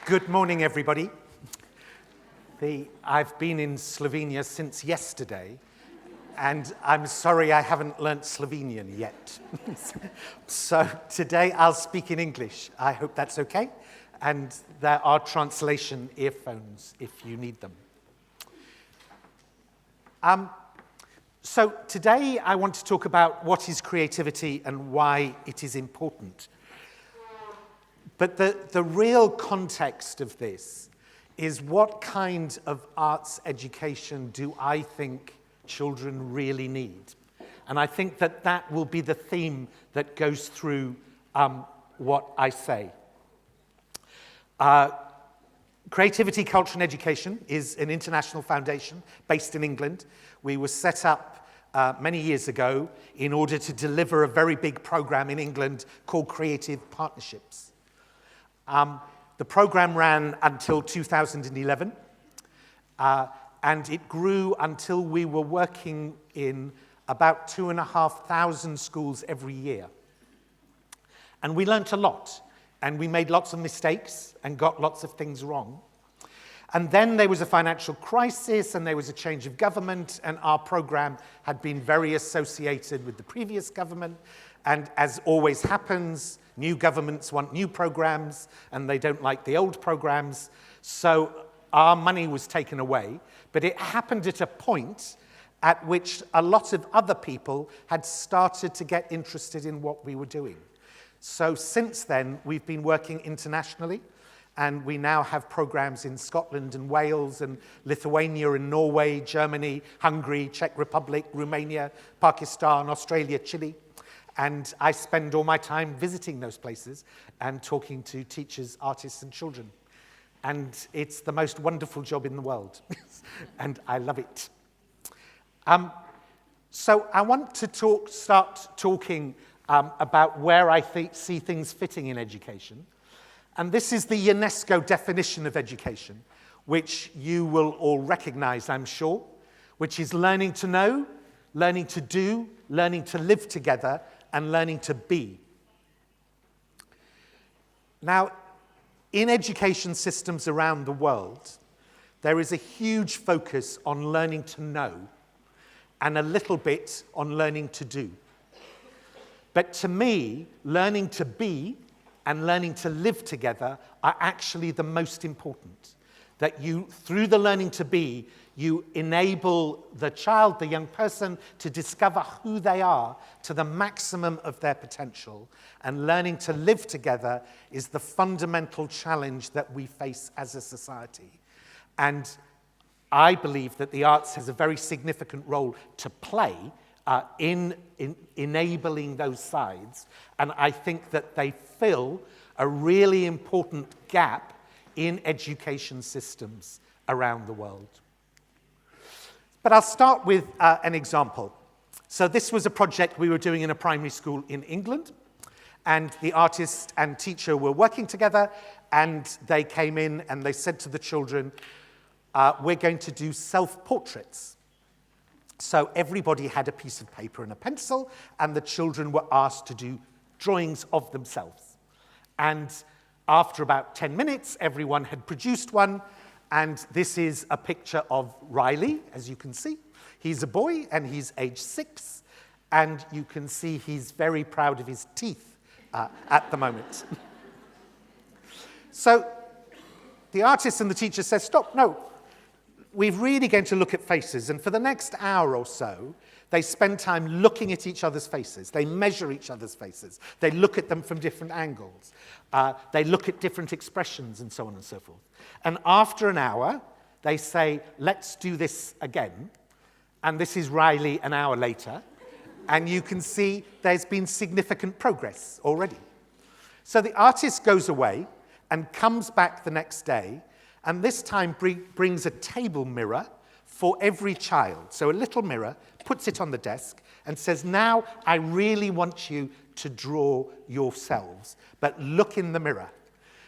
Good morning, everybody. I've been in Slovenia since yesterday, and I'm sorry I haven't learnt Slovenian yet. So today I'll speak in English. I hope that's okay. And there are translation earphones if you need them. So today I want to talk about what is creativity and why it is important. But the real context of this is what kind of arts education do I think children really need? And I think that will be the theme that goes through what I say. Creativity, Culture and Education is an international foundation based in England. We were set up many years ago in order to deliver a very big program in England called Creative Partnerships. The program ran until 2011, and it grew until we were working in about 2,500 schools every year. And we learnt a lot, and we made lots of mistakes and got lots of things wrong. And then there was a financial crisis, and there was a change of government, and our program had been very associated with the previous government. And as always happens, new governments want new programs, and they don't like the old programs. So our money was taken away, but it happened at a point at which a lot of other people had started to get interested in what we were doing. So since then, we've been working internationally, and we now have programs in Scotland and Wales and Lithuania and Norway, Germany, Hungary, Czech Republic, Romania, Pakistan, Australia, Chile. And I spend all my time visiting those places and talking to teachers, artists, and children. And it's the most wonderful job in the world, and I love it. So I want to start talking about where I see things fitting in education. And this is the UNESCO definition of education, which you will all recognize, I'm sure, which is learning to know, learning to do, learning to live together, and learning to be. Now, in education systems around the world, there is a huge focus on learning to know and a little bit on learning to do. But to me, learning to be and learning to live together are actually the most important. That you, through the learning to be, you enable the child, the young person, to discover who they are to the maximum of their potential. And learning to live together is the fundamental challenge that we face as a society. And I believe that the arts has a very significant role to play in enabling those sides. And I think that they fill a really important gap in education systems around the world. But I'll start with an example. So this was a project we were doing in a primary school in England, and the artist and teacher were working together, and they came in and they said to the children, we're going to do self-portraits. So everybody had a piece of paper and a pencil, and the children were asked to do drawings of themselves. And after about 10 minutes, everyone had produced one. And this is a picture of Riley, as you can see. He's a boy, and he's age 6. And you can see he's very proud of his teeth at the moment. So the artist and the teacher says, stop, no. We're really going to look at faces. And for the next hour or so, they spend time looking at each other's faces. They measure each other's faces. They look at them from different angles. They look at different expressions and so on and so forth. And after an hour, they say, let's do this again. And this is Riley an hour later. And you can see there's been significant progress already. So the artist goes away and comes back the next day, and this time brings a table mirror for every child. So a little mirror, puts it on the desk, and says, now I really want you to draw yourselves, but look in the mirror.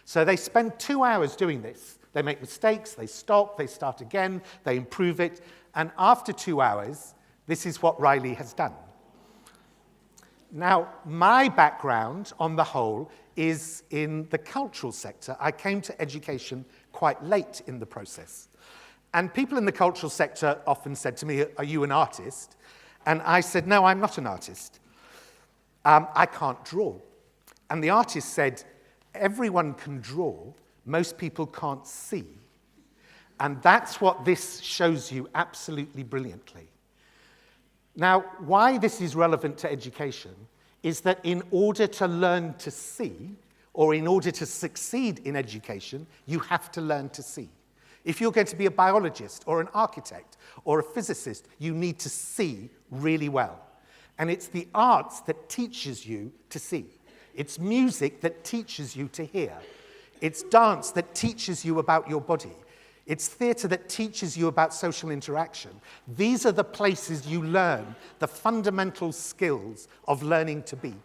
So they spend 2 hours doing this. They make mistakes, they stop, they start again, they improve it, and after 2 hours, this is what Riley has done. Now, my background, on the whole, is in the cultural sector. I came to education quite late in the process. And people in the cultural sector often said to me, "Are you an artist?" And I said, "No, I'm not an artist. I can't draw." And the artist said, "Everyone can draw, most people can't see." And that's what this shows you absolutely brilliantly. Now, why this is relevant to education is that in order to learn to see, or in order to succeed in education, you have to learn to see. If you're going to be a biologist or an architect or a physicist, you need to see really well. And it's the arts that teaches you to see. It's music that teaches you to hear. It's dance that teaches you about your body. It's theatre that teaches you about social interaction. These are the places you learn the fundamental skills of learning to be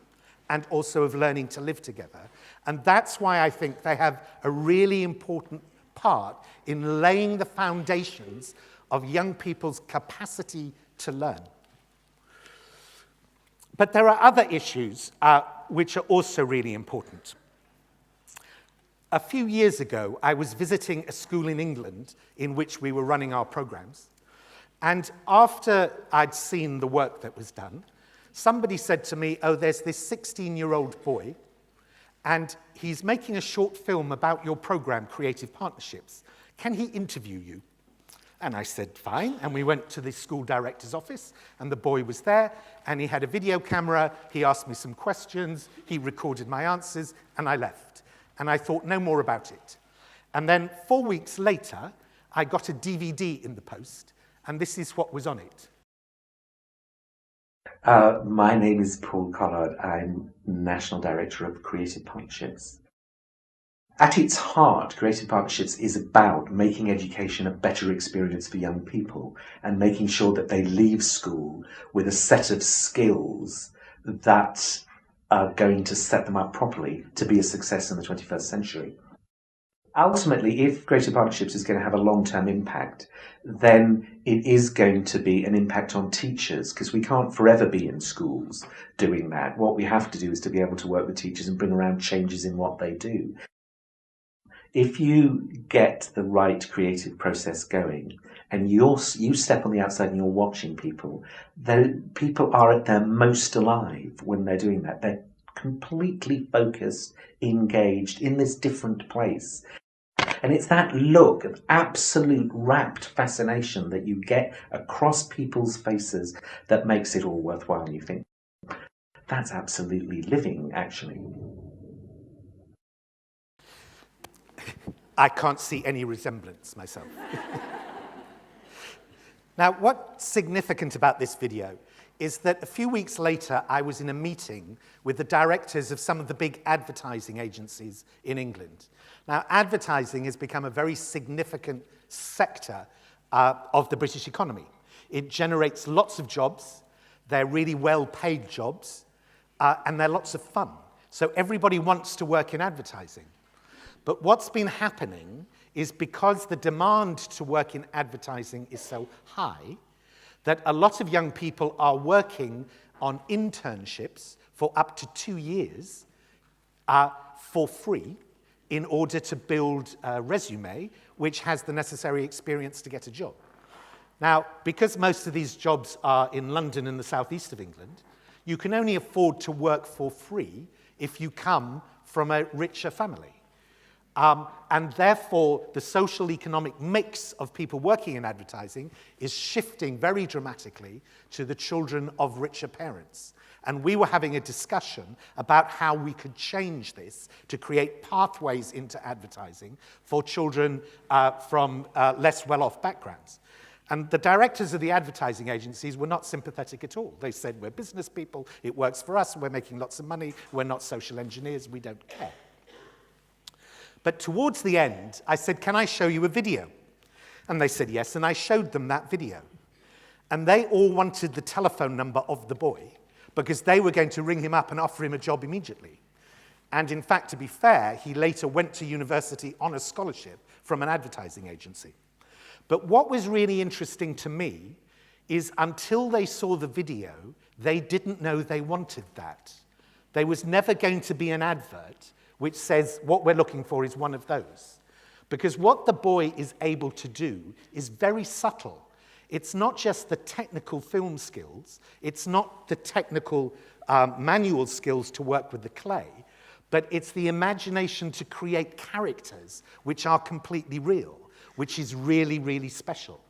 and also of learning to live together. And that's why I think they have a really important part in laying the foundations of young people's capacity to learn. But there are other issues which are also really important. A few years ago, I was visiting a school in England in which we were running our programs. And after I'd seen the work that was done, somebody said to me, "Oh, there's this 16-year-old boy, and he's making a short film about your program, Creative Partnerships. Can he interview you?" And I said, "Fine." And we went to the school director's office, and the boy was there, and he had a video camera. He asked me some questions. He recorded my answers, and I left. And I thought no more about it. And then 4 weeks later, I got a DVD in the post, and this is what was on it. My name is Paul Collard. I'm National Director of Creative Partnerships. At its heart, Creative Partnerships is about making education a better experience for young people and making sure that they leave school with a set of skills that are going to set them up properly to be a success in the 21st century. Ultimately, if Creative Partnerships is going to have a long-term impact, then it is going to be an impact on teachers, because we can't forever be in schools doing that. What we have to do is to be able to work with teachers and bring around changes in what they do. If you get the right creative process going, and you step on the outside and you're watching people, people are at their most alive when they're doing that. They're completely focused, engaged in this different place. And it's that look of absolute rapt fascination that you get across people's faces that makes it all worthwhile. And you think, that's absolutely living, actually. I can't see any resemblance myself. Now, what's significant about this video is that a few weeks later, I was in a meeting with the directors of some of the big advertising agencies in England. Now, advertising has become a very significant sector of the British economy. It generates lots of jobs, they're really well-paid jobs, and they're lots of fun. So everybody wants to work in advertising. But what's been happening is because the demand to work in advertising is so high, that a lot of young people are working on internships for up to 2 years for free in order to build a resume which has the necessary experience to get a job. Now, because most of these jobs are in London and the southeast of England, you can only afford to work for free if you come from a richer family. And therefore, the social economic mix of people working in advertising is shifting very dramatically to the children of richer parents. And we were having a discussion about how we could change this to create pathways into advertising for children from less well-off backgrounds. And the directors of the advertising agencies were not sympathetic at all. They said, "We're business people, it works for us, we're making lots of money, we're not social engineers, we don't care." But towards the end, I said, "Can I show you a video?" And they said yes, and I showed them that video. And they all wanted the telephone number of the boy because they were going to ring him up and offer him a job immediately. And in fact, to be fair, he later went to university on a scholarship from an advertising agency. But what was really interesting to me is until they saw the video, They didn't know they wanted that. There was never going to be an advert which says what we're looking for is one of those. Because what the boy is able to do is very subtle. It's not just the technical film skills, it's not the technical manual skills to work with the clay, but it's the imagination to create characters which are completely real, which is really, really special.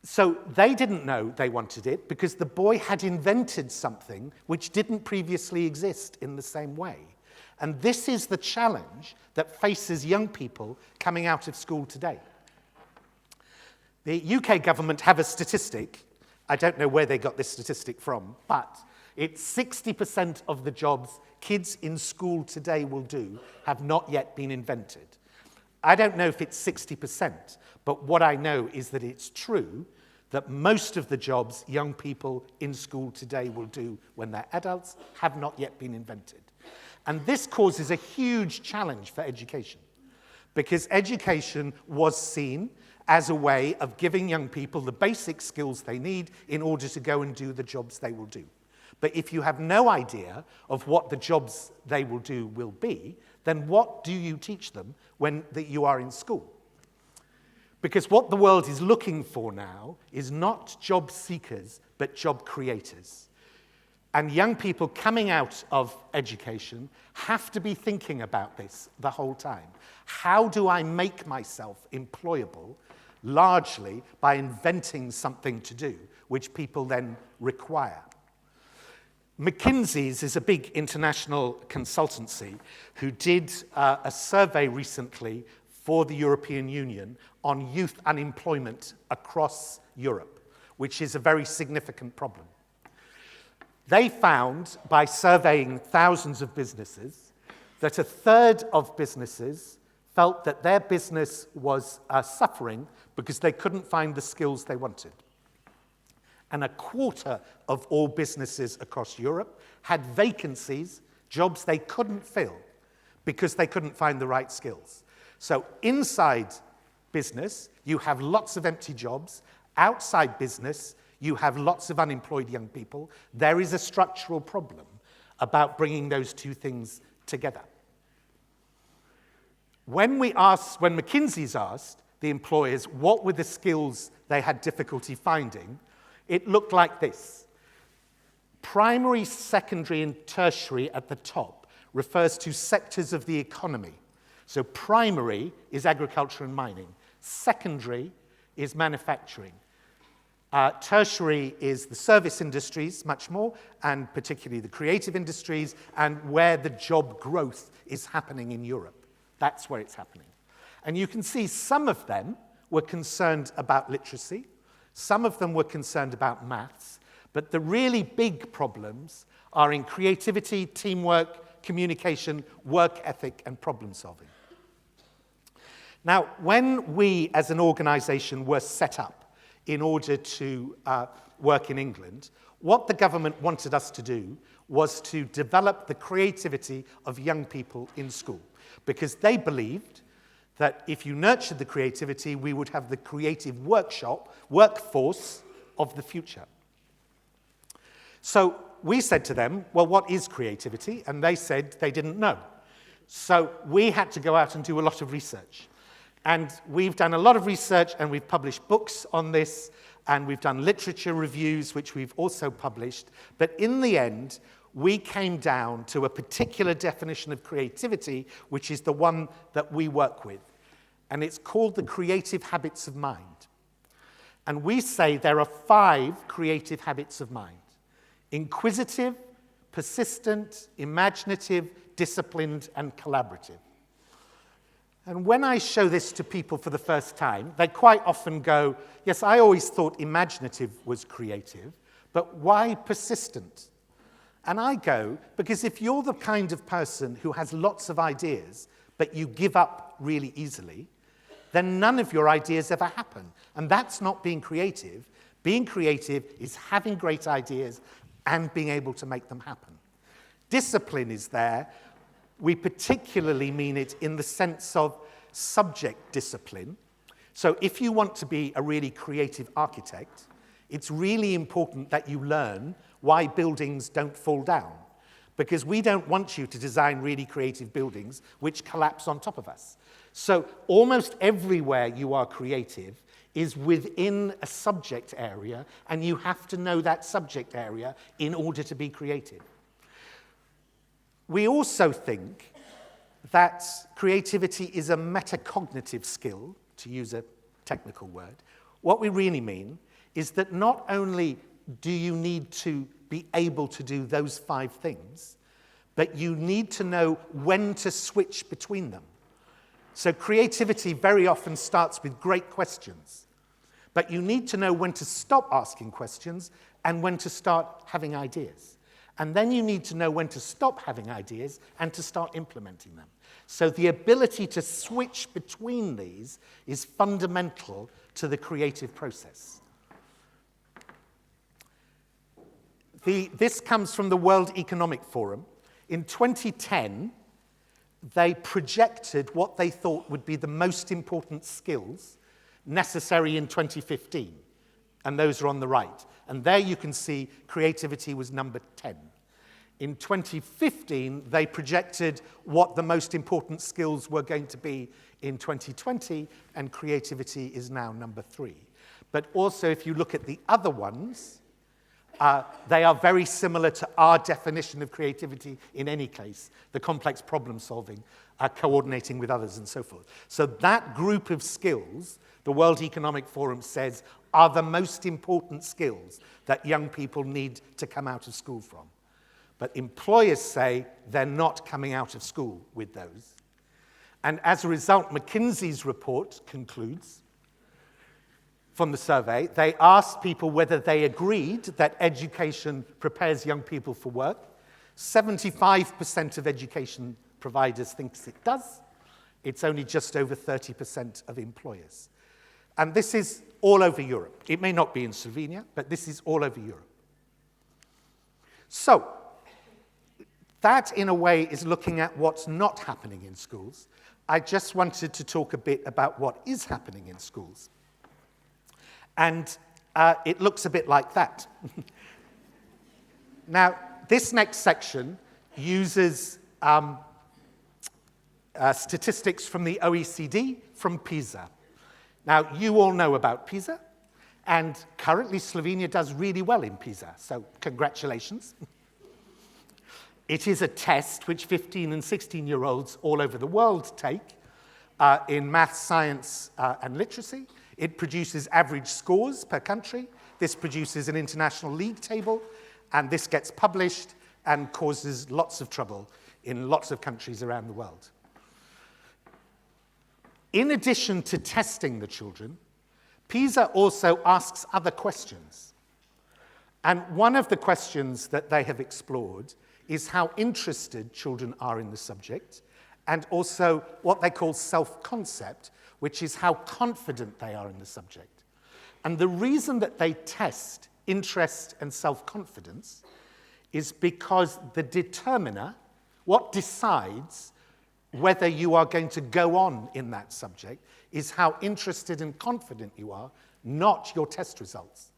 So they didn't know they wanted it because the boy had invented something which didn't previously exist in the same way. And this is the challenge that faces young people coming out of school today. The UK government have a statistic. I don't know where they got this statistic from, but it's 60% of the jobs kids in school today will do have not yet been invented. I don't know if it's 60%, but what I know is that it's true that most of the jobs young people in school today will do when they're adults have not yet been invented. And this causes a huge challenge for education, because education was seen as a way of giving young people the basic skills they need in order to go and do the jobs they will do. But if you have no idea of what the jobs they will do will be, then what do you teach them when you are in school? Because what the world is looking for now is not job seekers, but job creators. And young people coming out of education have to be thinking about this the whole time. How do I make myself employable, largely by inventing something to do, which people then require? McKinsey's is a big international consultancy who did a survey recently for the European Union on youth unemployment across Europe, which is a very significant problem. They found, by surveying thousands of businesses, that a third of businesses felt that their business was suffering because they couldn't find the skills they wanted. And a quarter of all businesses across Europe had vacancies, jobs they couldn't fill because they couldn't find the right skills. So inside business, you have lots of empty jobs. Outside business, you have lots of unemployed young people. There is a structural problem about bringing those two things together. When McKinsey's asked the employers what were the skills they had difficulty finding, it looked like this. Primary, secondary, and tertiary at the top refers to sectors of the economy. So primary is agriculture and mining. Secondary is manufacturing. Tertiary is the service industries, much more, and particularly the creative industries, and where the job growth is happening in Europe. That's where it's happening. And you can see some of them were concerned about literacy, some of them were concerned about maths, but the really big problems are in creativity, teamwork, communication, work ethic, and problem solving. Now, when we as an organization were set up in order to work in England, what the government wanted us to do was to develop the creativity of young people in school, because they believed that if you nurtured the creativity, we would have the creative workforce of the future. So we said to them, well, what is creativity? And they said they didn't know. So we had to go out and do a lot of research. And we've done a lot of research, and we've published books on this, and we've done literature reviews, which we've also published. But in the end, we came down to a particular definition of creativity, which is the one that we work with. And it's called the creative habits of mind. And we say there are 5 creative habits of mind: inquisitive, persistent, imaginative, disciplined, and collaborative. And when I show this to people for the first time, they quite often go, yes, I always thought imaginative was creative, but why persistent? And I go, because if you're the kind of person who has lots of ideas, but you give up really easily, then none of your ideas ever happen. And that's not being creative. Being creative is having great ideas and being able to make them happen. Discipline is there. We particularly mean it in the sense of subject discipline. So if you want to be a really creative architect, it's really important that you learn why buildings don't fall down, because we don't want you to design really creative buildings which collapse on top of us. So almost everywhere you are creative is within a subject area, and you have to know that subject area in order to be creative. We also think that creativity is a metacognitive skill, to use a technical word. What we really mean is that not only do you need to be able to do those 5 things, but you need to know when to switch between them. So creativity very often starts with great questions, but you need to know when to stop asking questions and when to start having ideas. And then you need to know when to stop having ideas and to start implementing them. So the ability to switch between these is fundamental to the creative process. This comes from the World Economic Forum. In 2010, they projected what they thought would be the most important skills necessary in 2015. And those are on the right. And there you can see creativity was number 10. In 2015, they projected what the most important skills were going to be in 2020, and creativity is now number 3. But also, if you look at the other ones, they are very similar to our definition of creativity in any case, the complex problem solving, coordinating with others and so forth. So that group of skills, the World Economic Forum says, are the most important skills that young people need to come out of school from. But employers say they're not coming out of school with those. And as a result, McKinsey's report concludes from the survey, they asked people whether they agreed that education prepares young people for work. 75% of education providers thinks it does. It's only just over 30% of employers. And this is all over Europe. It may not be in Slovenia, but this is all over Europe. So, that, in a way, is looking at what's not happening in schools. I just wanted to talk a bit about what is happening in schools. And it looks a bit like that. Now, this next section uses statistics from the OECD, from Pisa. Now, you all know about Pisa, and currently Slovenia does really well in Pisa, so congratulations. It is a test which 15 and 16-year-olds all over the world take in math, science, and literacy. It produces average scores per country. This produces an international league table, and this gets published and causes lots of trouble in lots of countries around the world. In addition to testing the children, Pisa also asks other questions. And one of the questions that they have explored is how interested children are in the subject, and also what they call self-concept, which is how confident they are in the subject. And the reason that they test interest and self-confidence is because the determiner, what decides whether you are going to go on in that subject, is how interested and confident you are, not your test results.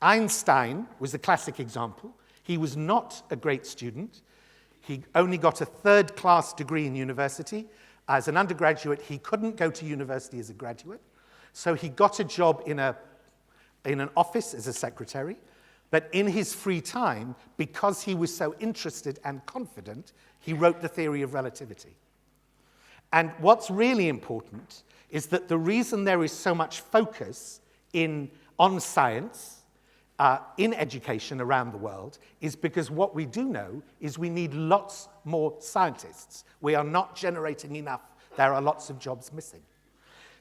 Einstein was a classic example. He was not a great student. He only got a third-class degree in university. As an undergraduate, he couldn't go to university as a graduate, so he got a job in an office as a secretary, but in his free time, because he was so interested and confident, he wrote the theory of relativity. And what's really important is that the reason there is so much focus on science in education around the world is because what we do know is we need lots more scientists. We are not generating enough. There are lots of jobs missing.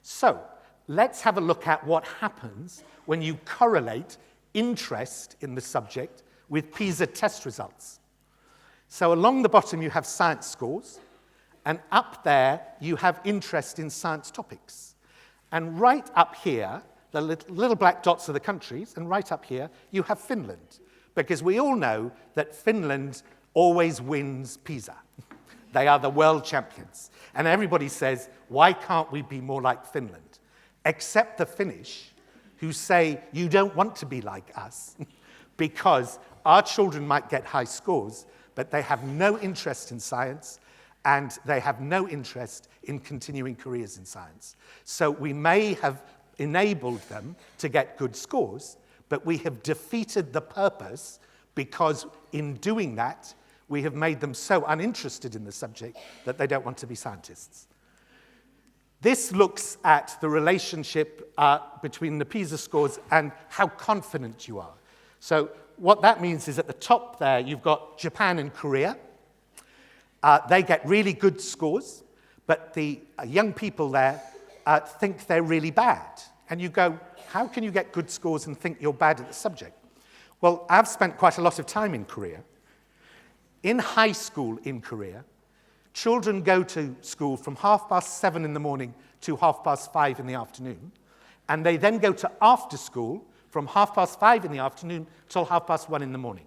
So let's have a look at what happens when you correlate interest in the subject with PISA test results. So along the bottom you have science scores, and up there you have interest in science topics. And right up here, the little black dots are the countries, and right up here, you have Finland, because we all know that Finland always wins Pisa. They are the world champions. And everybody says, why can't we be more like Finland? Except the Finnish, who say, you don't want to be like us, because our children might get high scores, but they have no interest in science, and they have no interest in continuing careers in science. So we may have enabled them to get good scores, but we have defeated the purpose, because in doing that, we have made them so uninterested in the subject that they don't want to be scientists. This looks at the relationship between the Pisa scores and how confident you are. So what that means is at the top there, you've got Japan and Korea. They get really good scores, but the young people there think they're really bad. And you go, how can you get good scores and think you're bad at the subject? Well, I've spent quite a lot of time in Korea. In high school in Korea, children go to school from 7:30 in the morning to 5:30 in the afternoon, and they then go to after school from 5:30 in the afternoon till 1:30 in the morning.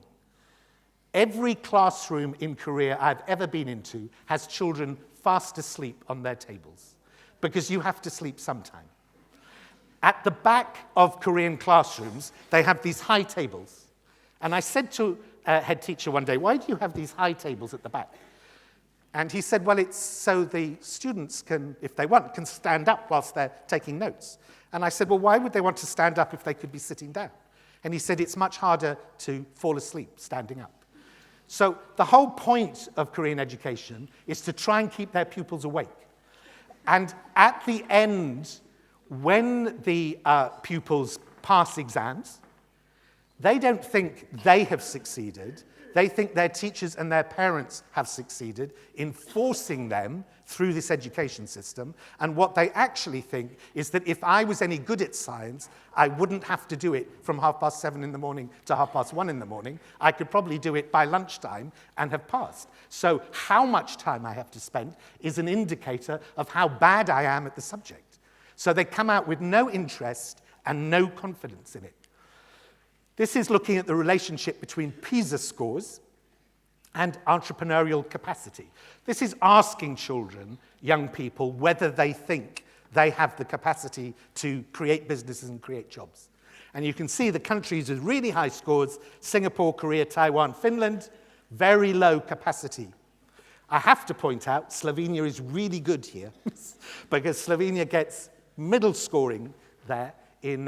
Every classroom in Korea I've ever been into has children fast asleep on their tables, because you have to sleep sometime. At the back of Korean classrooms, they have these high tables. And I said to a head teacher one day, why do you have these high tables at the back? And he said, well, it's so the students can, if they want, can stand up whilst they're taking notes. And I said, well, why would they want to stand up if they could be sitting down? And he said, it's much harder to fall asleep standing up. So the whole point of Korean education is to try and keep their pupils awake. And at the end, when the pupils pass exams, they don't think they have succeeded. They think their teachers and their parents have succeeded in forcing them through this education system. And what they actually think is that if I was any good at science, I wouldn't have to do it from 7:30 in the morning to 1:30 in the morning. I could probably do it by lunchtime and have passed. So how much time I have to spend is an indicator of how bad I am at the subject. So they come out with no interest and no confidence in it. This is looking at the relationship between Pisa scores and entrepreneurial capacity. This is asking children, young people, whether they think they have the capacity to create businesses and create jobs. And you can see the countries with really high scores: Singapore, Korea, Taiwan, Finland, very low capacity. I have to point out, Slovenia is really good here, because Slovenia gets middle scoring there in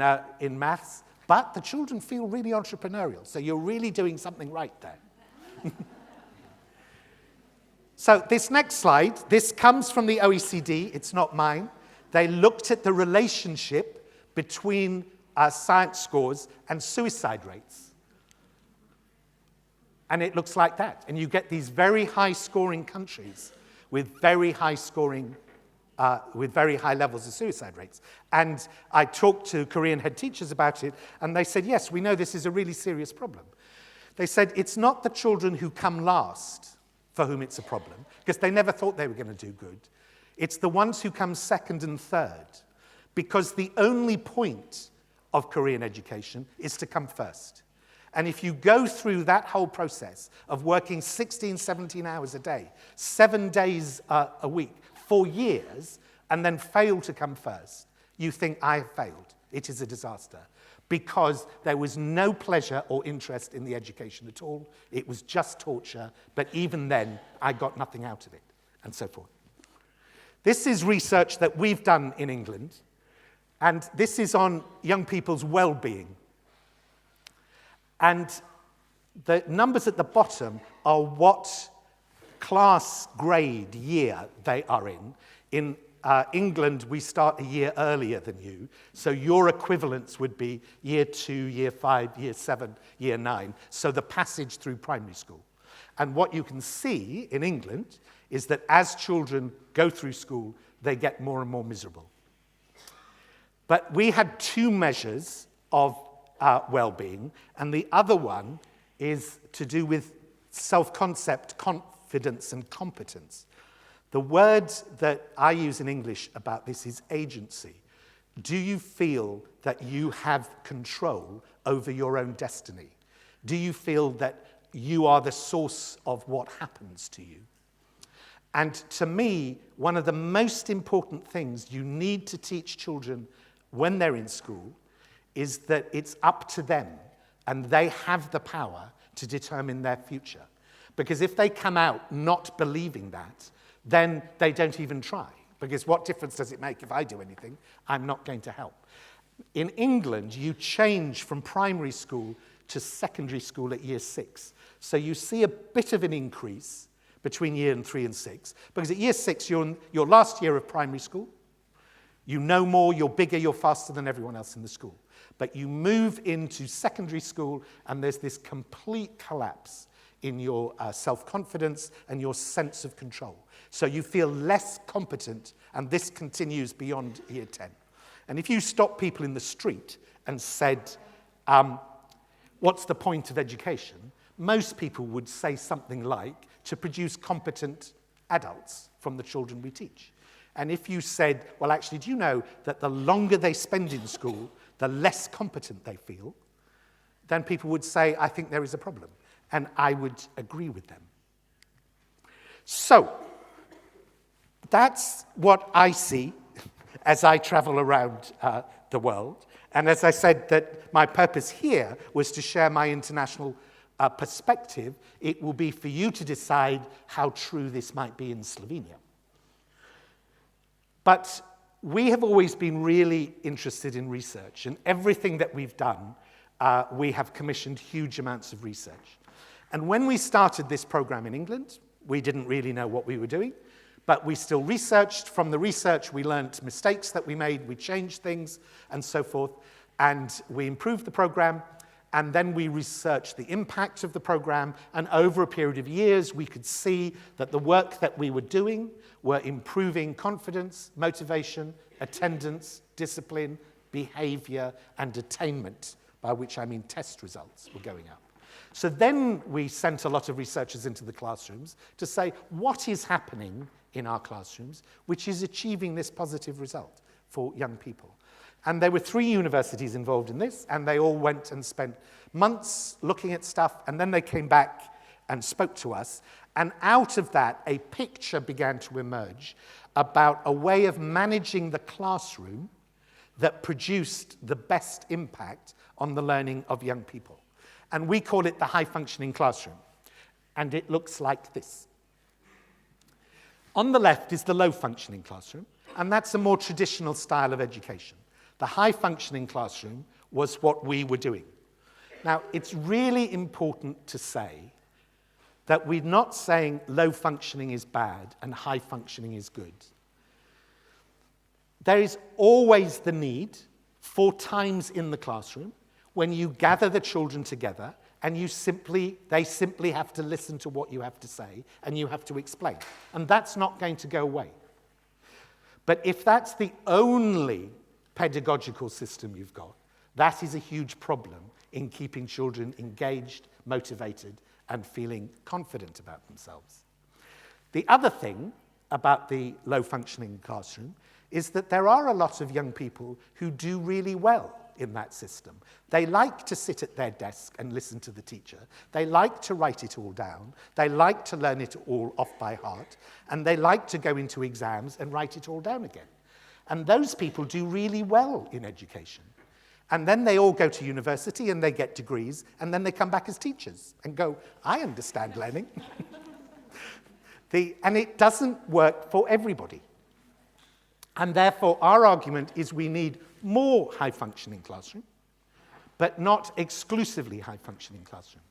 maths, but the children feel really entrepreneurial, so you're really doing something right there. So this next slide, this comes from the OECD, it's not mine. They looked at the relationship between science scores and suicide rates. And it looks like that. And you get these very high-scoring countries with very high scoring, with very high levels of suicide rates. And I talked to Korean head teachers about it, and they said, yes, we know this is a really serious problem. They said it's not the children who come last for whom it's a problem, because they never thought they were going to do good. It's the ones who come second and third, because the only point of Korean education is to come first. And if you go through that whole process of working 16, 17 hours a day, 7 days a week, for years, and then fail to come first, you think, I have failed. It is a disaster. Because there was no pleasure or interest in the education at all. It was just torture, but even then, I got nothing out of it, and so forth. This is research that we've done in England, and this is on young people's well-being. And the numbers at the bottom are what class grade year they are in. In England, we start a year earlier than you, so your equivalents would be year 2, year 5, year 7, year 9, so the passage through primary school. And what you can see in England is that as children go through school, they get more and more miserable. But we had 2 measures of well-being, and the other one is to do with self-concept, confidence, and competence. The word that I use in English about this is agency. Do you feel that you have control over your own destiny? Do you feel that you are the source of what happens to you? And to me, one of the most important things you need to teach children when they're in school is that it's up to them, and they have the power to determine their future. Because if they come out not believing that, then they don't even try. Because what difference does it make if I do anything? I'm not going to help. In England, you change from primary school to secondary school at year 6. So you see a bit of an increase between year 3 and 6. Because at year 6, you're in your last year of primary school. You know more, you're bigger, you're faster than everyone else in the school. But you move into secondary school, and there's this complete collapse in your self-confidence and your sense of control. So you feel less competent, and this continues beyond year 10. And if you stop people in the street and said, what's the point of education? Most people would say something like, to produce competent adults from the children we teach. And if you said, well, actually, do you know that the longer they spend in school, the less competent they feel, then people would say, I think there is a problem. And I would agree with them. So, that's what I see as I travel around the world. And as I said, that my purpose here was to share my international perspective. It will be for you to decide how true this might be in Slovenia. But we have always been really interested in research, and everything that we've done, we have commissioned huge amounts of research. And when we started this program in England, we didn't really know what we were doing, but we still researched. From the research, we learned mistakes that we made, we changed things, and so forth, and we improved the program, and then we researched the impact of the program, and over a period of years, we could see that the work that we were doing were improving confidence, motivation, attendance, discipline, behavior, and attainment, by which I mean test results were going up. So then we sent a lot of researchers into the classrooms to say, what is happening in our classrooms which is achieving this positive result for young people? And there were 3 universities involved in this, and they all went and spent months looking at stuff, and then they came back and spoke to us. And out of that, a picture began to emerge about a way of managing the classroom that produced the best impact on the learning of young people. And we call it the high-functioning classroom. And it looks like this. On the left is the low-functioning classroom, and that's a more traditional style of education. The high-functioning classroom was what we were doing. Now, it's really important to say that we're not saying low-functioning is bad and high-functioning is good. There is always the need for times in the classroom when you gather the children together and they simply have to listen to what you have to say and you have to explain. And that's not going to go away. But if that's the only pedagogical system you've got, that is a huge problem in keeping children engaged, motivated, and feeling confident about themselves. The other thing about the low-functioning classroom is that there are a lot of young people who do really well in that system. They like to sit at their desk and listen to the teacher. They like to write it all down. They like to learn it all off by heart. And they like to go into exams and write it all down again. And those people do really well in education. And then they all go to university and they get degrees, and then they come back as teachers and go, I understand learning. And it doesn't work for everybody. And therefore, our argument is we need more high-functioning classroom, but not exclusively high-functioning classroom.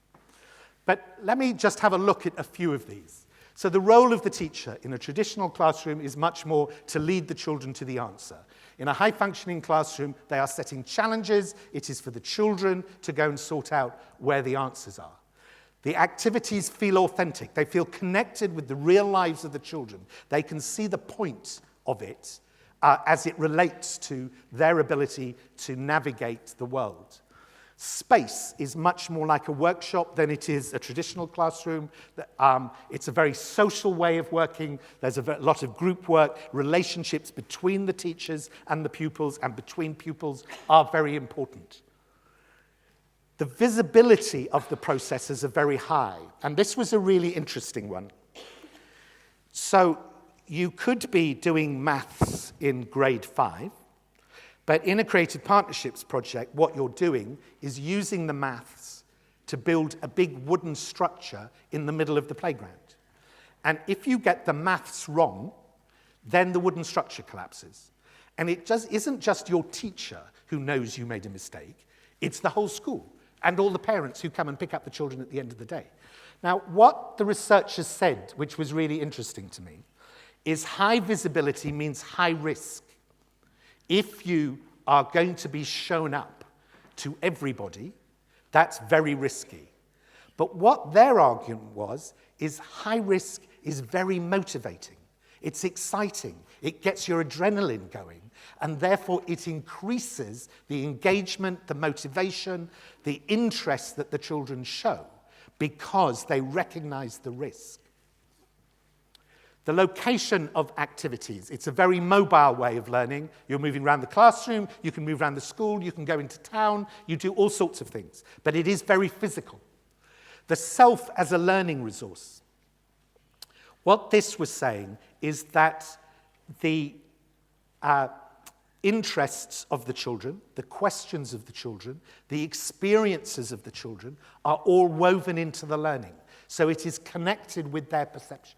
But let me just have a look at a few of these. So the role of the teacher in a traditional classroom is much more to lead the children to the answer. In a high-functioning classroom, they are setting challenges. It is for the children to go and sort out where the answers are. The activities feel authentic. They feel connected with the real lives of the children. They can see the point of it as it relates to their ability to navigate the world. Space is much more like a workshop than it is a traditional classroom. It's a very social way of working. There's a lot of group work. Relationships between the teachers and the pupils and between pupils are very important. The visibility of the processes are very high, and this was a really interesting one. So you could be doing maths in grade 5, But in a creative partnerships project, what you're doing is using the maths to build a big wooden structure in the middle of the playground. And if you get the maths wrong, then the wooden structure collapses. And it isn't just your teacher who knows you made a mistake, it's the whole school and all the parents who come and pick up the children at the end of the day. Now, what the researchers said, which was really interesting to me, is high visibility means high risk. If you are going to be shown up to everybody, that's very risky. But what their argument was is high risk is very motivating. It's exciting. It gets your adrenaline going. And therefore, it increases the engagement, the motivation, the interest that the children show because they recognize the risk. The location of activities. It's a very mobile way of learning. You're moving around the classroom, you can move around the school, you can go into town, you do all sorts of things. But it is very physical. The self as a learning resource. What this was saying is that the interests of the children, the questions of the children, the experiences of the children are all woven into the learning. So it is connected with their perception.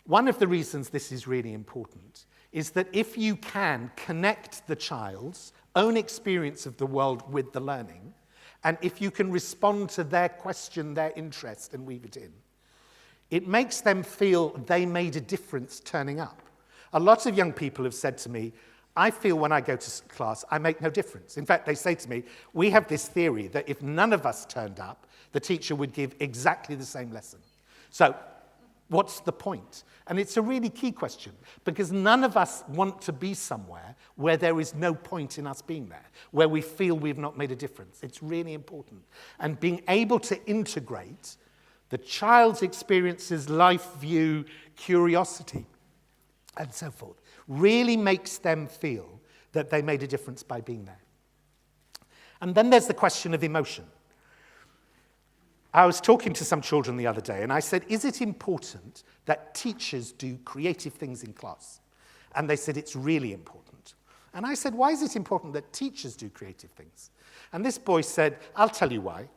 One of the reasons this is really important is that if you can connect the child's own experience of the world with the learning, and if you can respond to their question, their interest, and weave it in, it makes them feel they made a difference turning up. A lot of young people have said to me, I feel when I go to class, I make no difference. In fact, they say to me, we have this theory that if none of us turned up, the teacher would give exactly the same lesson. So, what's the point? And it's a really key question, because none of us want to be somewhere where there is no point in us being there, where we feel we've not made a difference. It's really important. And being able to integrate the child's experiences, life view, curiosity, and so forth, really makes them feel that they made a difference by being there. And then there's the question of emotion. I was talking to some children the other day, and I said, is it important that teachers do creative things in class? And they said, it's really important. And I said, why is it important that teachers do creative things? And this boy said, I'll tell you why.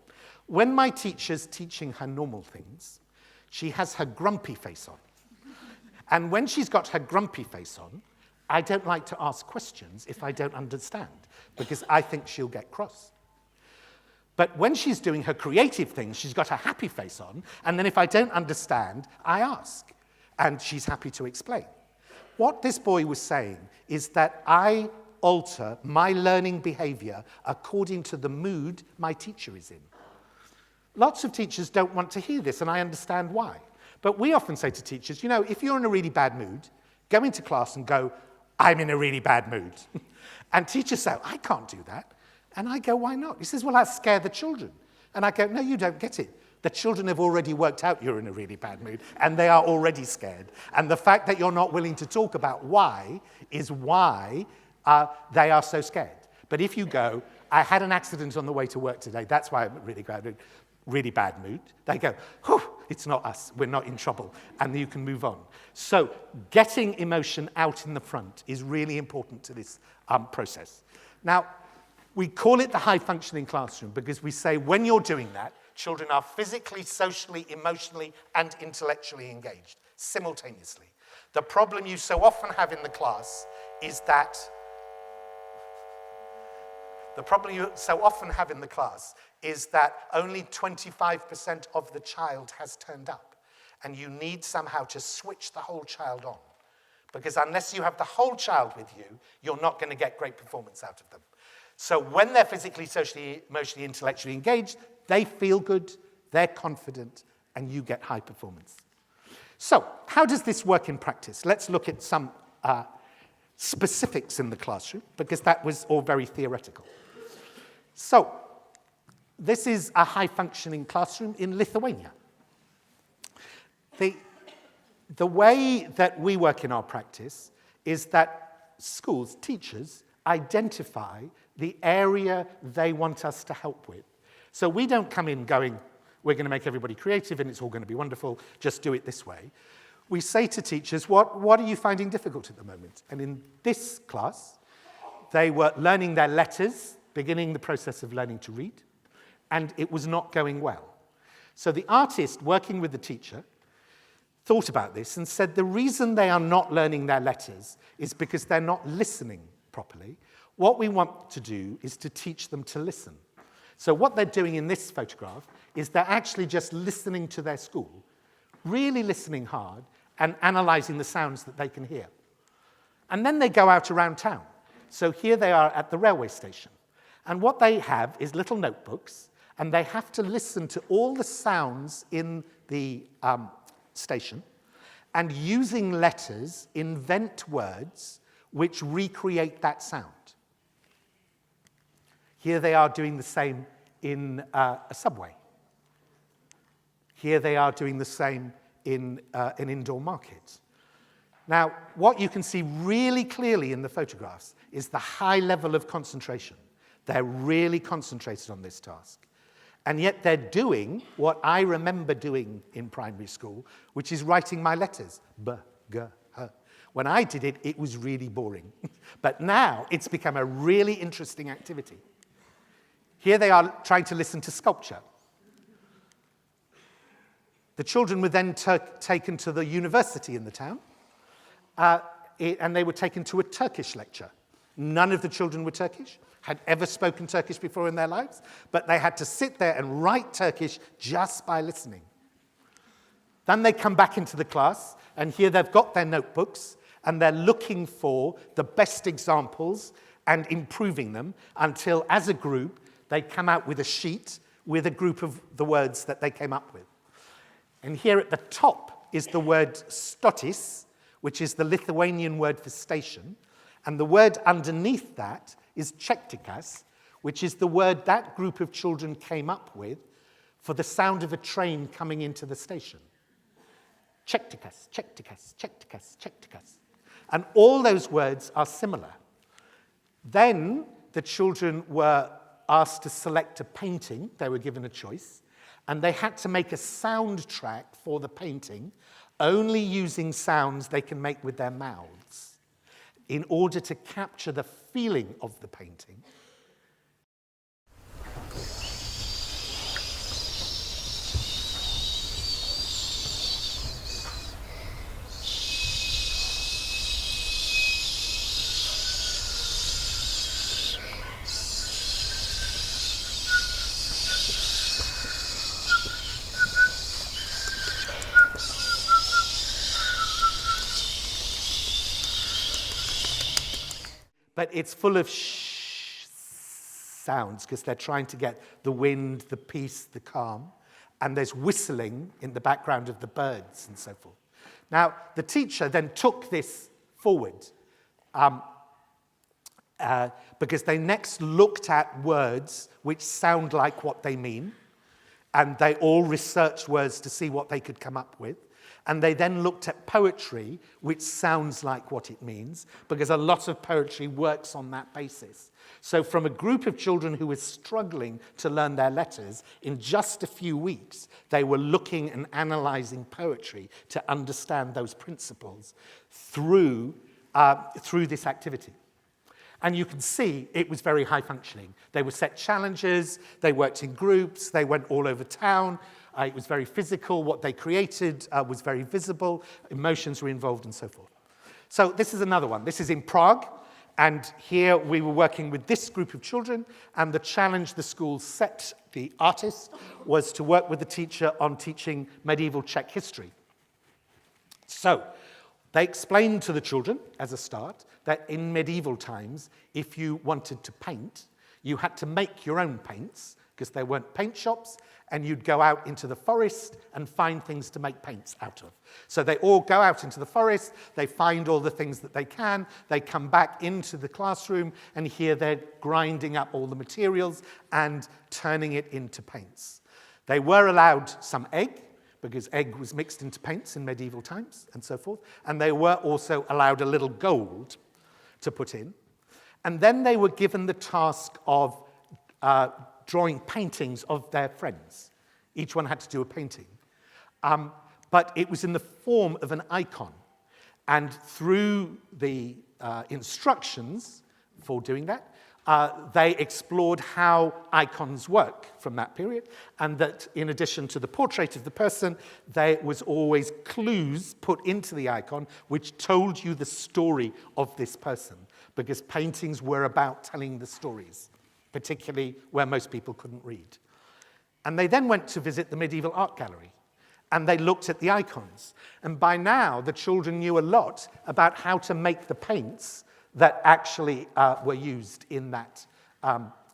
When my teacher's teaching her normal things, she has her grumpy face on. And when she's got her grumpy face on, I don't like to ask questions if I don't understand, because I think she'll get cross. But when she's doing her creative things, she's got her happy face on, and then if I don't understand, I ask, and she's happy to explain. What this boy was saying is that I alter my learning behavior according to the mood my teacher is in. Lots of teachers don't want to hear this, and I understand why. But we often say to teachers, you know, if you're in a really bad mood, go into class and go, I'm in a really bad mood. And teachers say, I can't do that. And I go, why not? He says, well, that scare the children. And I go, no, you don't get it. The children have already worked out you're in a really bad mood, and they are already scared. And the fact that you're not willing to talk about why is why they are so scared. But if you go, I had an accident on the way to work today, that's why I'm really bad mood, they go, whew, it's not us, we're not in trouble, and you can move on. So getting emotion out in the front is really important to this process. Now, we call it the high-functioning classroom because we say when you're doing that, children are physically, socially, emotionally, and intellectually engaged simultaneously. The problem you so often have in the class is that only 25% of the child has turned up, and you need somehow to switch the whole child on. Because unless you have the whole child with you, you're not going to get great performance out of them. So when they're physically, socially, emotionally, intellectually engaged, they feel good, they're confident, and you get high performance. So how does this work in practice? Let's look at some specifics in the classroom, because that was all very theoretical. So this is a high-functioning classroom in Lithuania. The way that we work in our practice is that schools, teachers, identify the area they want us to help with. So we don't come in going, we're going to make everybody creative and it's all going to be wonderful, just do it this way. We say to teachers, what are you finding difficult at the moment? And in this class, they were learning their letters, beginning the process of learning to read, and it was not going well. So the artist, working with the teacher, thought about this and said the reason they are not learning their letters is because they're not listening properly. What we want to do is to teach them to listen. So what they're doing in this photograph is they're actually just listening to their school, really listening hard and analysing the sounds that they can hear. And then they go out around town. So here they are at the railway station. And what they have is little notebooks, and they have to listen to all the sounds in the station, and using letters, invent words which recreate that sound. Here they are doing the same in a subway. Here they are doing the same in an indoor market. Now, what you can see really clearly in the photographs is the high level of concentration. They're really concentrated on this task. And yet they're doing what I remember doing in primary school, which is writing my letters. B, G, H. When I did it, it was really boring. But now it's become a really interesting activity. Here they are trying to listen to sculpture. The children were then taken to the university in the town, and they were taken to a Turkish lecture. None of the children were Turkish, had ever spoken Turkish before in their lives, but they had to sit there and write Turkish just by listening. Then they come back into the class, and here they've got their notebooks, and they're looking for the best examples and improving them until, as a group, they come out with a sheet with a group of the words that they came up with. And here at the top is the word stotis, which is the Lithuanian word for station, and the word underneath that is chektikas, which is the word that group of children came up with for the sound of a train coming into the station. Chektikas, chektikas, chektikas, chektikas. And all those words are similar. Then the children were asked to select a painting. They were given a choice, and they had to make a soundtrack for the painting, only using sounds they can make with their mouths in order to capture the feeling of the painting. But it's full of sounds because they're trying to get the wind, the peace, the calm. And there's whistling in the background of the birds and so forth. Now, the teacher then took this forward because they next looked at words which sound like what they mean. And they all researched words to see what they could come up with. And they then looked at poetry, which sounds like what it means, because a lot of poetry works on that basis. So from a group of children who were struggling to learn their letters, in just a few weeks, they were looking and analysing poetry to understand those principles through this activity. And you can see it was very high functioning. They were set challenges, they worked in groups, they went all over town. It was very physical. What they created was very visible. Emotions were involved and so forth. So this is another one. This is in Prague. And here we were working with this group of children. And the challenge the school set the artist was to work with the teacher on teaching medieval Czech history. So they explained to the children, as a start, that in medieval times, if you wanted to paint, you had to make your own paints, because there weren't paint shops, and you'd go out into the forest and find things to make paints out of. So they all go out into the forest, they find all the things that they can, they come back into the classroom, and here they're grinding up all the materials and turning it into paints. They were allowed some egg, because egg was mixed into paints in medieval times, and so forth, and they were also allowed a little gold to put in. And then they were given the task of drawing paintings of their friends. Each one had to do a painting. But it was in the form of an icon. And through the instructions, for doing that. They explored how icons work from that period, and that in addition to the portrait of the person, there was always clues put into the icon which told you the story of this person, because paintings were about telling the stories, particularly where most people couldn't read. And they then went to visit the medieval art gallery, and they looked at the icons. And by now, the children knew a lot about how to make the paints that actually were used in that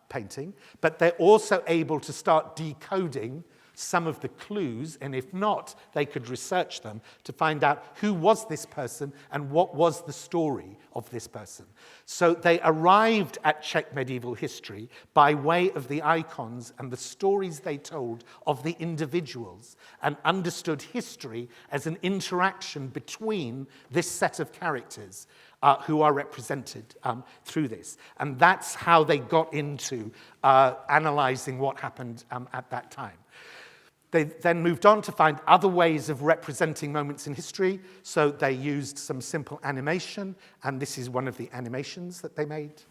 painting, but they're also able to start decoding some of the clues, and if not, they could research them to find out who was this person and what was the story of this person. So they arrived at Czech medieval history by way of the icons and the stories they told of the individuals, and understood history as an interaction between this set of characters who are represented through this. And that's how they got into analyzing what happened at that time. They then moved on to find other ways of representing moments in history, so they used some simple animation, and this is one of the animations that they made.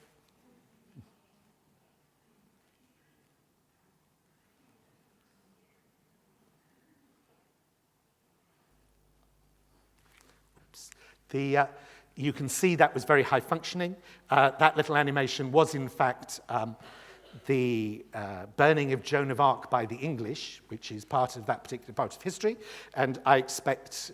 Oops. You can see that was very high functioning. That little animation was, in fact, the burning of Joan of Arc by the English, which is part of that particular part of history. And I expect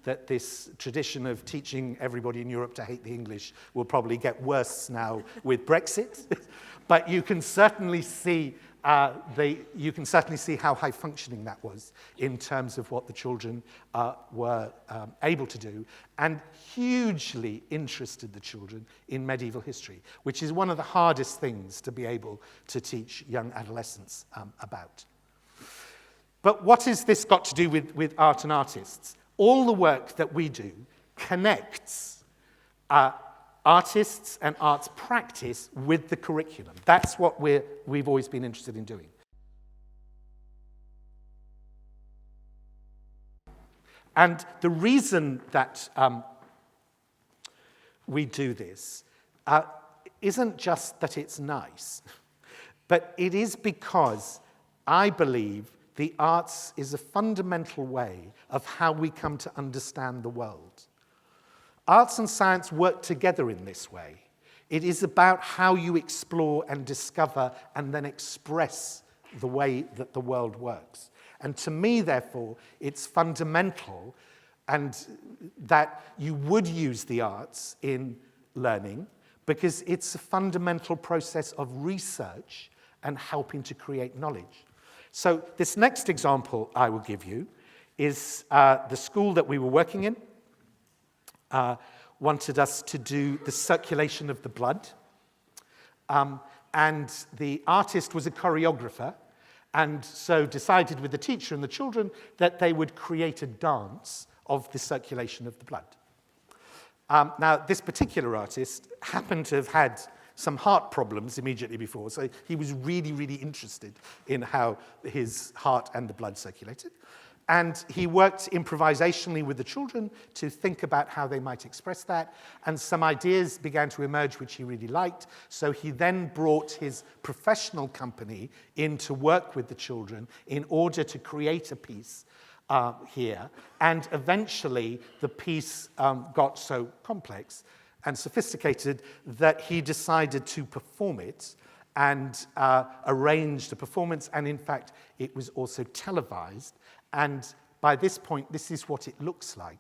that this tradition of teaching everybody in Europe to hate the English will probably get worse now with Brexit. But you can certainly see how high functioning that was in terms of what the children were able to do, and hugely interested the children in medieval history, which is one of the hardest things to be able to teach young adolescents about. But what has this got to do with art and artists? All the work that we do connects artists and arts practice with the curriculum. That's what we've always been interested in doing. And the reason that we do this isn't just that it's nice, but it is because I believe the arts is a fundamental way of how we come to understand the world. Arts and science work together in this way. It is about how you explore and discover and then express the way that the world works. And to me, therefore, it's fundamental and that you would use the arts in learning, because it's a fundamental process of research and helping to create knowledge. So this next example I will give you is the school that we were working in. Wanted us to do the circulation of the blood. And the artist was a choreographer, and so decided with the teacher and the children that they would create a dance of the circulation of the blood. Now, this particular artist happened to have had some heart problems immediately before, so he was really, really interested in how his heart and the blood circulated. And he worked improvisationally with the children to think about how they might express that, and some ideas began to emerge which he really liked. So he then brought his professional company in to work with the children in order to create a piece here. And eventually the piece got so complex and sophisticated that he decided to perform it and arranged a performance, and in fact it was also televised. And by this point, this is what it looks like.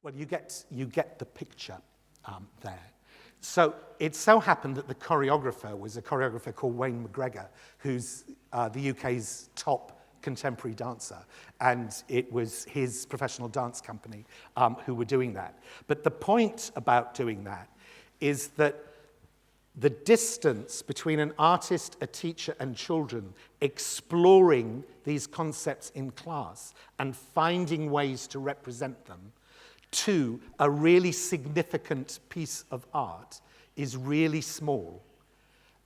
Well, you get the picture there. So it so happened that the choreographer was a choreographer called Wayne McGregor, who's the UK's top contemporary dancer, and it was his professional dance company who were doing that. But the point about doing that is that the distance between an artist, a teacher, and children exploring these concepts in class and finding ways to represent them to a really significant piece of art is really small.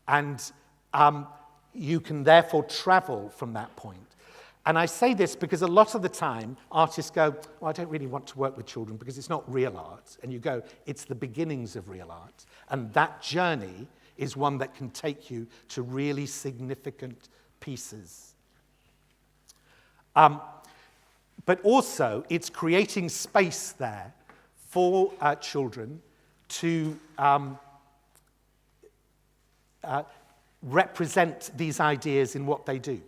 And you can therefore travel from that point. And I say this because a lot of the time artists go, well, I don't really want to work with children because it's not real art. And you go, it's the beginnings of real art. And that journey is one that can take you to really significant pieces. But also, it's creating space there for children to represent these ideas in what they do.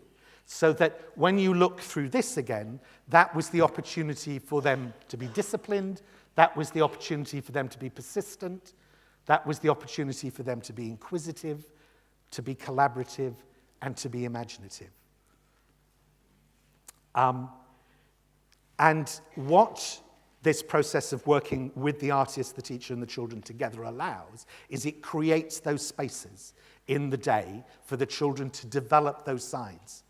So that when you look through this again, that was the opportunity for them to be disciplined, that was the opportunity for them to be persistent, that was the opportunity for them to be inquisitive, to be collaborative, and to be imaginative. And what this process of working with the artist, the teacher, and the children together allows is it creates those spaces in the day for the children to develop those sides.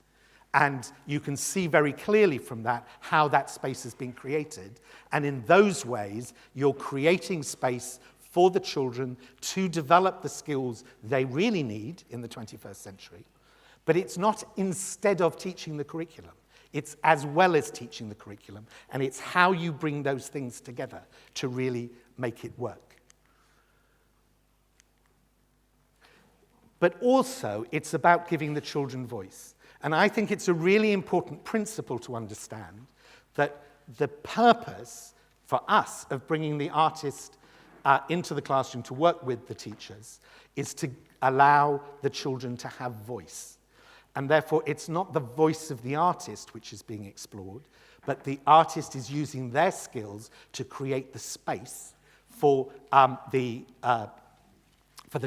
And you can see very clearly from that how that space has been created. And in those ways, you're creating space for the children to develop the skills they really need in the 21st century. But it's not instead of teaching the curriculum. It's as well as teaching the curriculum, and it's how you bring those things together to really make it work. But also, it's about giving the children voice. And I think it's a really important principle to understand that the purpose for us of bringing the artist into the classroom to work with the teachers is to allow the children to have voice. And therefore, it's not the voice of the artist which is being explored, but the artist is using their skills to create the space for the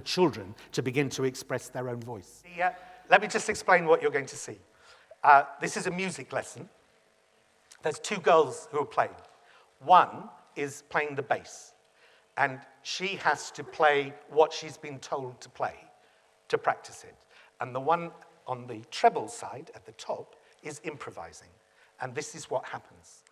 children to begin to express their own voice. Let me just explain what you're going to see. This is a music lesson. There's two girls who are playing. One is playing the bass, and she has to play what she's been told to play to practice it. And the one on the treble side at the top is improvising. And this is what happens.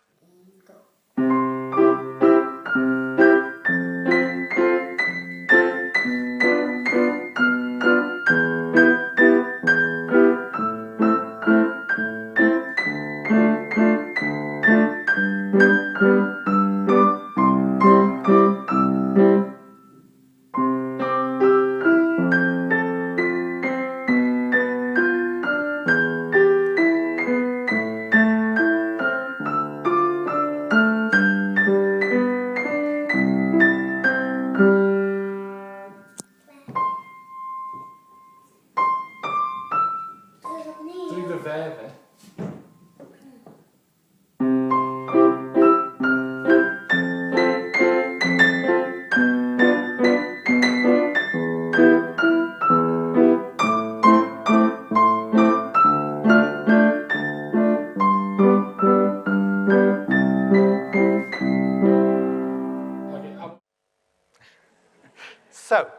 So,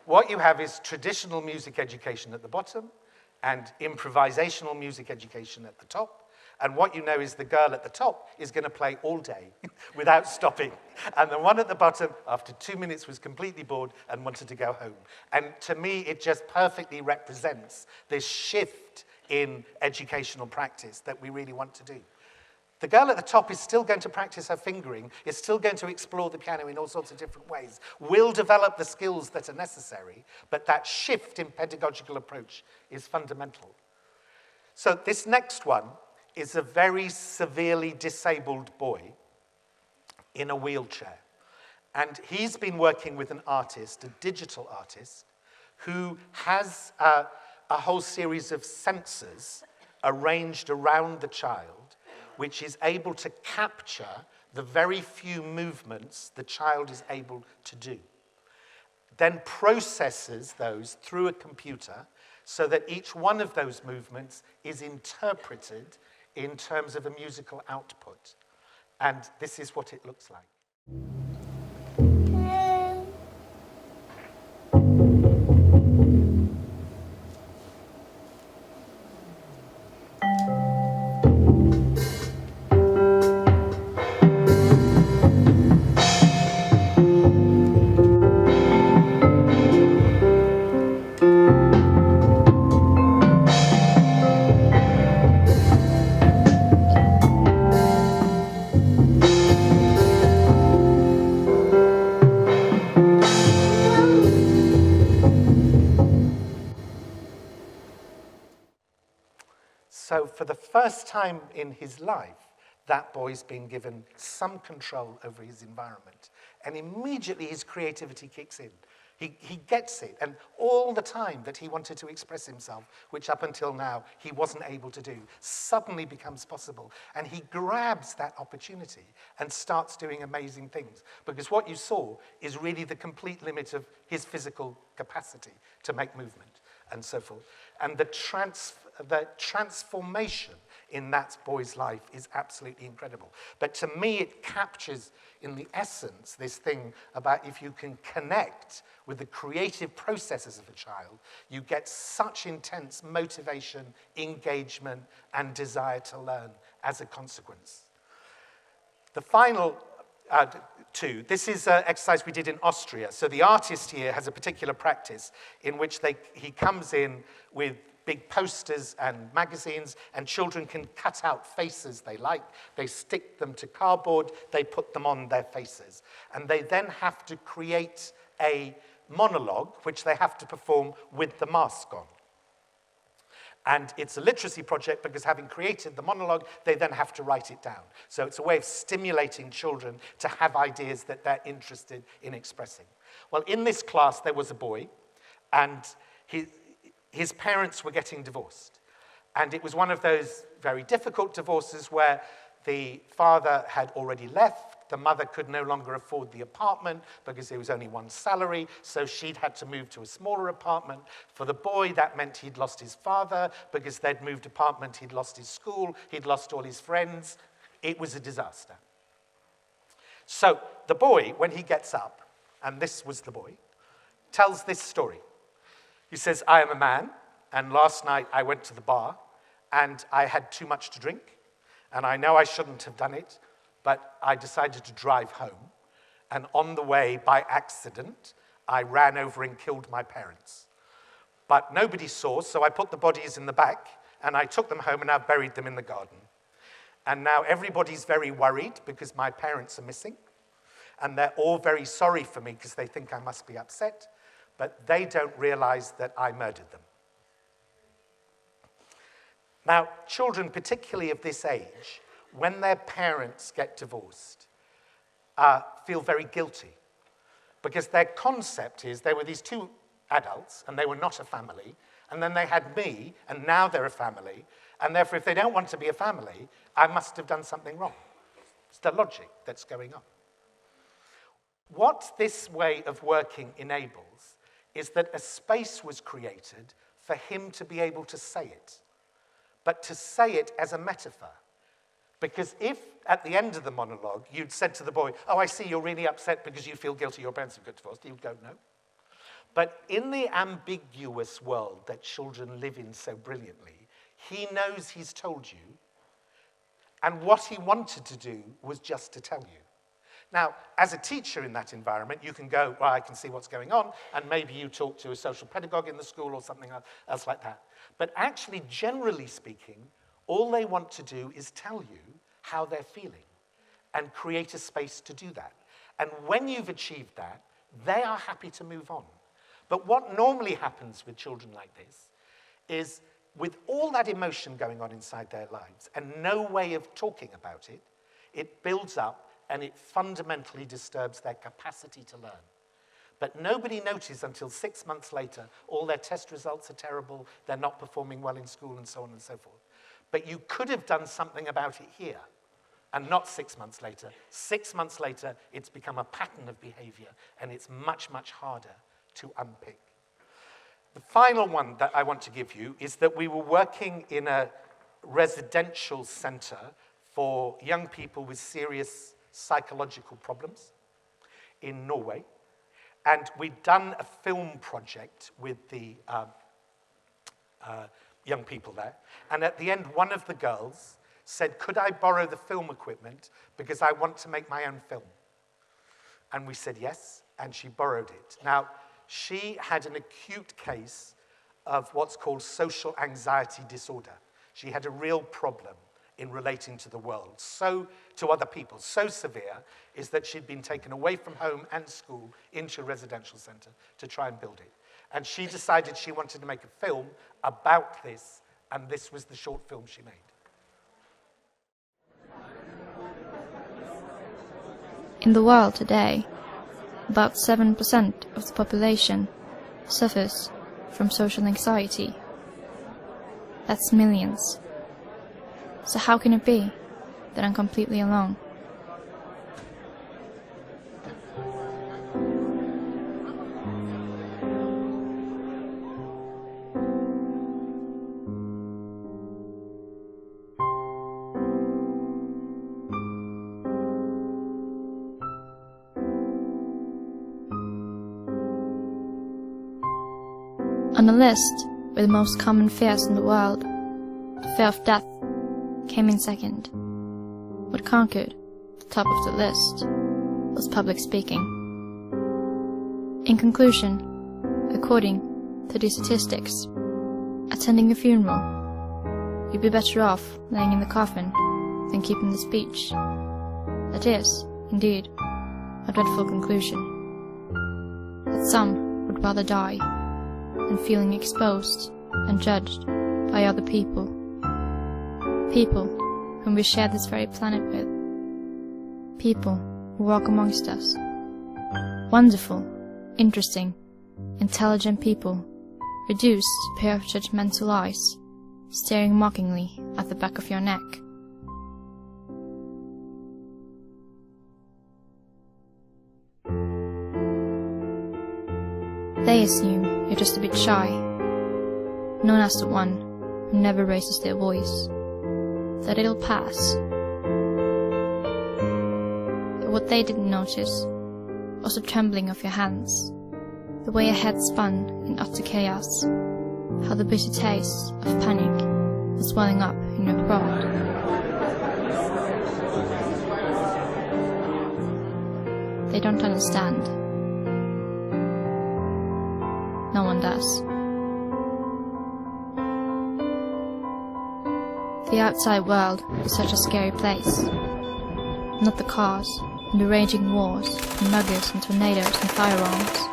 what you have is traditional music education at the bottom and improvisational music education at the top. And what you know is the girl at the top is going to play all day without stopping. And the one at the bottom, after 2 minutes, was completely bored and wanted to go home. And to me, it just perfectly represents this shift in educational practice that we really want to do. The girl at the top is still going to practice her fingering, is still going to explore the piano in all sorts of different ways, will develop the skills that are necessary, but that shift in pedagogical approach is fundamental. So this next one is a very severely disabled boy in a wheelchair. And he's been working with an artist, a digital artist, who has a whole series of sensors arranged around the child, which is able to capture the very few movements the child is able to do. Then processes those through a computer so that each one of those movements is interpreted in terms of a musical output. And this is what it looks like. So for the first time in his life, that boy's been given some control over his environment. And immediately his creativity kicks in. He gets it. And all the time that he wanted to express himself, which up until now he wasn't able to do, suddenly becomes possible. And he grabs that opportunity and starts doing amazing things. Because what you saw is really the complete limit of his physical capacity to make movement and so forth. And the transformation in that boy's life is absolutely incredible. But to me, it captures in the essence this thing about if you can connect with the creative processes of a child, you get such intense motivation, engagement, and desire to learn as a consequence. The final two, this is an exercise we did in Austria. So the artist here has a particular practice in which he comes in with big posters and magazines, and children can cut out faces they like. They stick them to cardboard, they put them on their faces. And they then have to create a monologue, which they have to perform with the mask on. And it's a literacy project because having created the monologue, they then have to write it down. So it's a way of stimulating children to have ideas that they're interested in expressing. Well, in this class, there was a boy, and his parents were getting divorced. And it was one of those very difficult divorces where the father had already left, the mother could no longer afford the apartment because there was only one salary, so she'd had to move to a smaller apartment. For the boy, that meant he'd lost his father because they'd moved apartment, he'd lost his school, he'd lost all his friends. It was a disaster. So the boy, when he gets up, and this was the boy, tells this story. He says, I am a man, and last night I went to the bar, and I had too much to drink, and I know I shouldn't have done it, but I decided to drive home, and on the way, by accident, I ran over and killed my parents. But nobody saw, so I put the bodies in the back, and I took them home, and I've buried them in the garden. And now everybody's very worried because my parents are missing, and they're all very sorry for me because they think I must be upset, but they don't realize that I murdered them. Now, children, particularly of this age, when their parents get divorced, feel very guilty because their concept is there were these two adults and they were not a family, and then they had me, and now they're a family, and therefore if they don't want to be a family, I must have done something wrong. It's the logic that's going on. What this way of working enables is that a space was created for him to be able to say it, but to say it as a metaphor. Because if, at the end of the monologue, you'd said to the boy, oh, I see you're really upset because you feel guilty your parents have got divorced, he would go, no. But in the ambiguous world that children live in so brilliantly, he knows he's told you, and what he wanted to do was just to tell you. Now, as a teacher in that environment, you can go, well, I can see what's going on, and maybe you talk to a social pedagogue in the school or something else like that. But actually, generally speaking, all they want to do is tell you how they're feeling and create a space to do that. And when you've achieved that, they are happy to move on. But what normally happens with children like this is with all that emotion going on inside their lives and no way of talking about it, it builds up and it fundamentally disturbs their capacity to learn. But nobody notices until 6 months later, all their test results are terrible, they're not performing well in school, and so on and so forth. But you could have done something about it here, and not 6 months later. 6 months later, it's become a pattern of behavior, and it's much, much harder to unpick. The final one that I want to give you is that we were working in a residential center for young people with serious psychological problems in Norway. And we'd done a film project with the young people there. And at the end, one of the girls said, could I borrow the film equipment because I want to make my own film? And we said yes, and she borrowed it. Now, she had an acute case of what's called social anxiety disorder. She had a real problem in relating to the world, to other people. So severe is that she'd been taken away from home and school into a residential center to try and build it. And she decided she wanted to make a film about this, and this was the short film she made. In the world today, about 7% of the population suffers from social anxiety. That's millions. So how can it be that I'm completely alone? On the list with the most common fears in the world, the fear of death came in second. What conquered the top of the list was public speaking. In conclusion, according to these statistics, attending a funeral, you'd be better off laying in the coffin than keeping the speech. That is, indeed, a dreadful conclusion. That some would rather die than feeling exposed and judged by other people. People whom we share this very planet with. People who walk amongst us. Wonderful, interesting, intelligent people, reduced to a pair of judgmental eyes, staring mockingly at the back of your neck. They assume you're just a bit shy, known as the one who never raises their voice, that it'll pass. But what they didn't notice was the trembling of your hands, the way your head spun in utter chaos, how the bitter taste of panic was welling up in your throat. They don't understand. No one does. The outside world is such a scary place. Not the cars and the raging wars and muggers and tornadoes and firearms.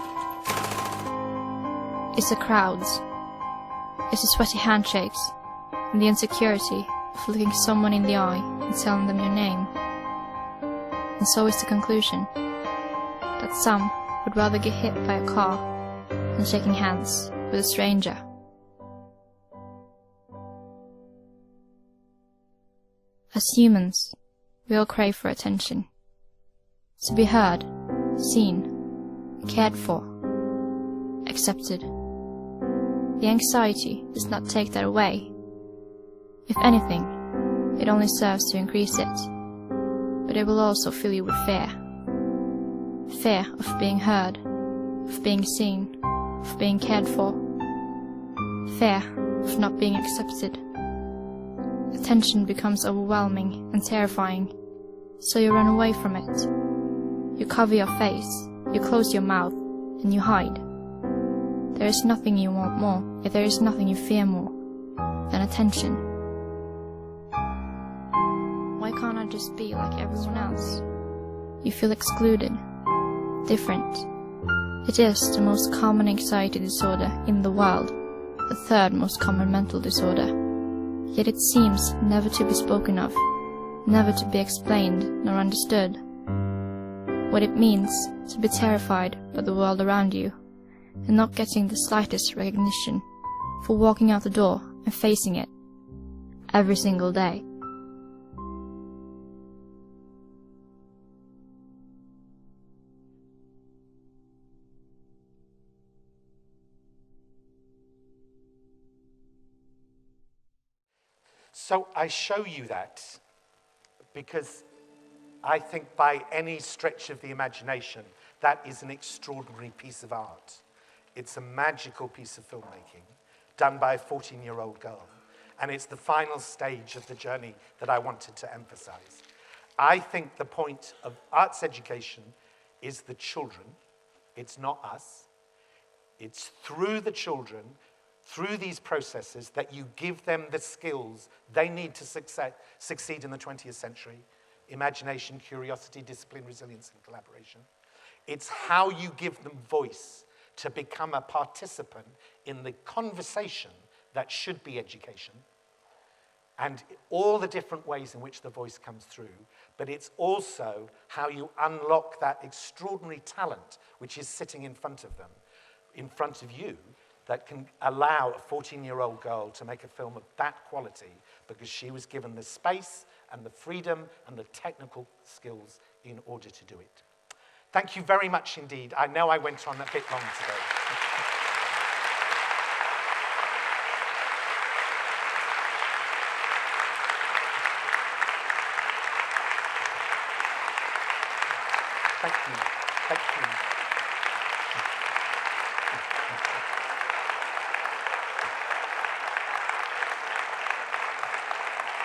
It's the crowds. It's the sweaty handshakes and the insecurity of looking someone in the eye and telling them your name. And so is the conclusion that some would rather get hit by a car than shaking hands with a stranger. As humans, we all crave for attention. To be heard, seen, cared for, accepted. The anxiety does not take that away. If anything, it only serves to increase it. But it will also fill you with fear. Fear of being heard, of being seen, of being cared for. Fear of not being accepted. Attention becomes overwhelming and terrifying, so you run away from it. You cover your face, you close your mouth, and you hide. There is nothing you want more, yet there is nothing you fear more than attention. Why can't I just be like everyone else? You feel excluded, different. It is the most common anxiety disorder in the world, the third most common mental disorder. Yet it seems never to be spoken of, never to be explained nor understood. what it means to be terrified by the world around you and not getting the slightest recognition for walking out the door and facing it every single day. So I show you that because I think by any stretch of the imagination, that is an extraordinary piece of art. It's a magical piece of filmmaking done by a 14-year-old girl. And it's the final stage of the journey that I wanted to emphasize. I think the point of arts education is the children. It's not us. It's through the children, through these processes, that you give them the skills they need to succeed in the 20th century. Imagination, curiosity, discipline, resilience, and collaboration. It's how you give them voice to become a participant in the conversation that should be education, and all the different ways in which the voice comes through. But it's also how you unlock that extraordinary talent which is sitting in front of them, in front of you, that can allow a 14-year-old girl to make a film of that quality because she was given the space and the freedom and the technical skills in order to do it. Thank you very much indeed. I know I went on a bit long today. Thank you. Thank you.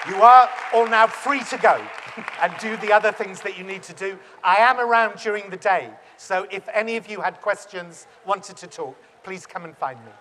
You are all now free to go and do the other things that you need to do. I am around during the day, so if any of you had questions, wanted to talk, please come and find me.